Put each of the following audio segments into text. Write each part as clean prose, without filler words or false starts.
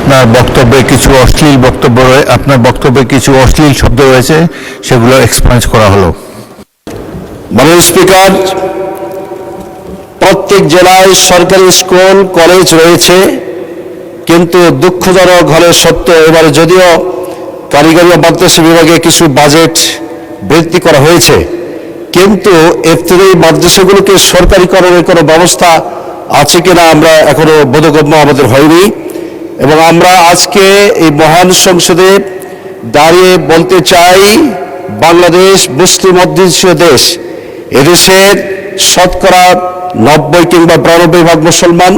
আপনার বক্তব্যে কিছু অশ্লীল শব্দ রয়েছে, সেগুলো এক্সপাঞ্জ করা হলো। মাননীয় স্পিকার, প্রত্যেক জেলায় সরকারি স্কুল কলেজ রয়েছে, কিন্তু দুঃখজনক হলে সত্য এবারে যদিও কারিগরি ও মাদ্রাসা বিভাগে কিছু বাজেট বৃদ্ধি করা হয়েছে, কিন্তু এর থেকে এই মাদ্রাসাগুলোকে সরকারিকরণের কোনো ব্যবস্থা আছে কিনা আমরা এখনো বোধগম্য আমাদের হয়নি। এবং আমরা আজকে এই মহান সংসদে দাঁড়িয়ে বলতে চাই, বাংলাদেশ মুসলিম অধ্যুষিত দেশ, এদেশের শতকরা 90 কিংবা 92% মুসলমান।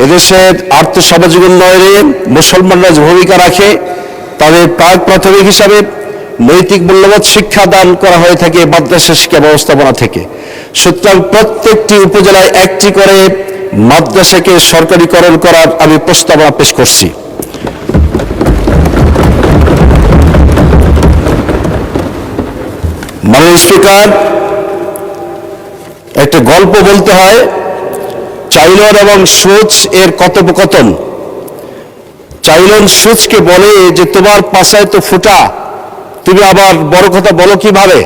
এদেশের আর্থসামাজিক উন্নয়নে মুসলমানরা যে ভূমিকা রাখে, তাদের প্রাথমিক হিসাবে নৈতিক মূল্যবোধ শিক্ষা দান করা হয়ে থাকে মাদ্রাসা শিক্ষা ব্যবস্থাপনা থেকে। সুতরাং প্রত্যেকটি উপজেলায় একটি করে মাদ্রাসাকে সরকারিকরণ করার আমি প্রস্তাবনা পেশ করছি। মাননীয় স্পিকার, একটা গল্প বলতে হয়, চাইলন এবং সুচ এর কথোপকথন। চাইলন সুচকে বলে যে তোমার পাছায় তো ফুটা, তুমি আবার বড় কথা বলো কিভাবে?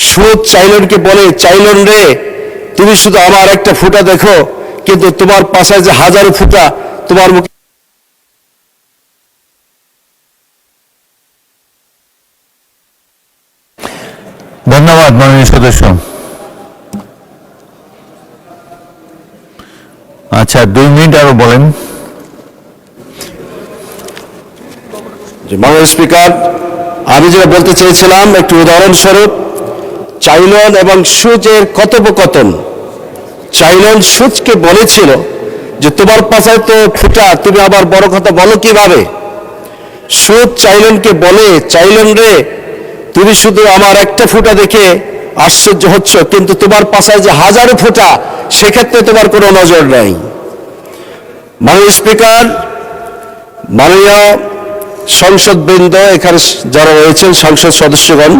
সুচ চাইলনকে বলে, চাইলন রে, তুমি শুধু আমার একটা ফুটা দেখো, কিন্তু তোমার পাছায় যে হাজারো ফুটা তোমার মুখে। ধন্যবাদ মাননীয় সদস্য। আচ্ছা, 2 মিনিট আরো বলেন। মাননীয় স্পিকার, আমি যেটা বলতে চেয়েছিলাম, একটি উদাহরণস্বরূপ চাইলন এবং সুচের কথোপকথন। চাইলন সুচকে বলেছিল যে তোমার পাছায় তো ফুটা, তুমি আবার বড় কথা বলো কিভাবে? সুচ চাইলনকে বলে, চাইলন রে, তুমি শুধু আমার একটা ফুটা দেখে আশ্চর্য হচ্ছ, কিন্তু তোমার পাছায় যে হাজারো ফুটা, সেক্ষেত্রে তোমার কোনো নজর নাই। মাননীয় স্পিকার, মাননীয় সংসদবৃন্দ, এখানে যারা রয়েছেন সংসদ সদস্যগণ,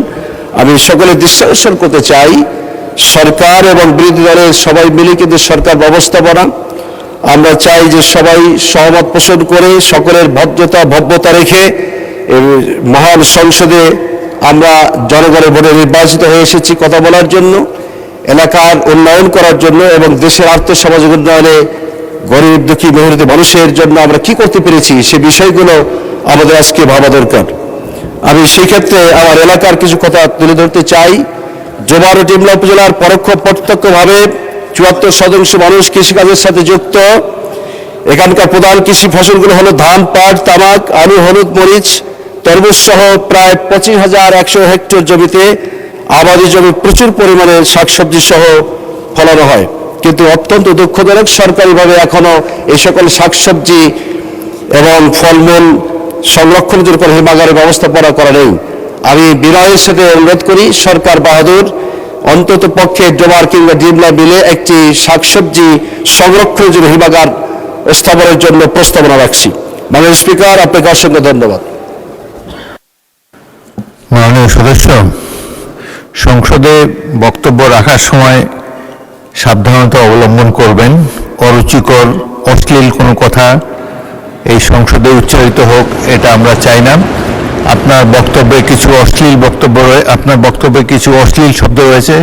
আমি সকলের দৃষ্টি আকর্ষণ করতে চাই, সরকার এবং বিরোধী দলের সবাই মিলে কিন্তু সরকার ব্যবস্থাপনা, আমরা চাই যে সবাই সহমত পোষণ করে সকলের ভব্যতা রেখে মহান সংসদে আমরা জনগণের ভোটে নির্বাচিত হয়ে এসেছি কথা বলার জন্য, এলাকার উন্নয়ন করার জন্য এবং দেশের আর্থসামাজিক উন্নয়নে গরিব দুঃখী মেহনতি মানুষের জন্য আমরা কি করতে পেরেছি সে বিষয়গুলো আমাদের আজকে ভাবা দরকার। আমি সেই ক্ষেত্রে আমার এলাকার কিছু কথা তুলে ধরতে চাই। জোবার ও টিমলা উপজেলার প্রত্যক্ষভাবে 74% মানুষ কৃষিকাজের সাথে যুক্ত। এখানকার প্রধান কৃষি ফসলগুলো হলো ধান, পাট, তামাক, আলু, হলুদ, মরিচ, তরমুজ সহ প্রায় 25,100 হেক্টর জমিতে আবাদি জমি প্রচুর পরিমাণে শাকসবজি সহ ফলানো হয়। কিন্তু অত্যন্ত দুঃখজনক, সরকারিভাবে এখনো এই সকল শাকসবজি এবং ফলমূল সংরক্ষণের উপর হিমাগারের ব্যবস্থাপনা করা নেই। আমি বিনয়ের সাথে অনুরোধ করি, সরকার বাহাদুর অন্তত পক্ষে ডোবার কিংবা ডিমলা মিলে একটি শাকসবজি সংরক্ষণের জন্য হিমাগার স্থাপনের জন্য প্রস্তাবনা রাখছি। মাননীয় স্পিকার, আপনাকে অসংখ্য ধন্যবাদ। মাননীয় সদস্য, সংসদে বক্তব্য রাখার সময় সাবধানতা অবলম্বন করবেন। অরুচিকর অশ্লীল কোনো কথা এই সংসদে উচ্চারিত হোক, এটা আমরা চাই না। আপনার বক্তব্যে কিছু অশ্লীল শব্দ রয়েছে,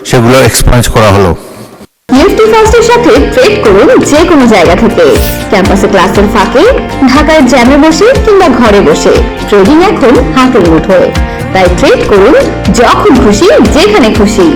সেগুলো এক্সপাঞ্জ করা হলো। নিফটি ফার্স্টের সাথে ট্রেড করুন যে কোনো জায়গা থেকে, ক্যাম্পাসে ক্লাসের ফাঁকে, ঢাকায় জ্যামে বসে কিংবা ঘরে বসে। ট্রেডিং এখন হাতের মুঠোয়, তাই ট্রেড করুন যখন খুশি, যেখানে খুশি।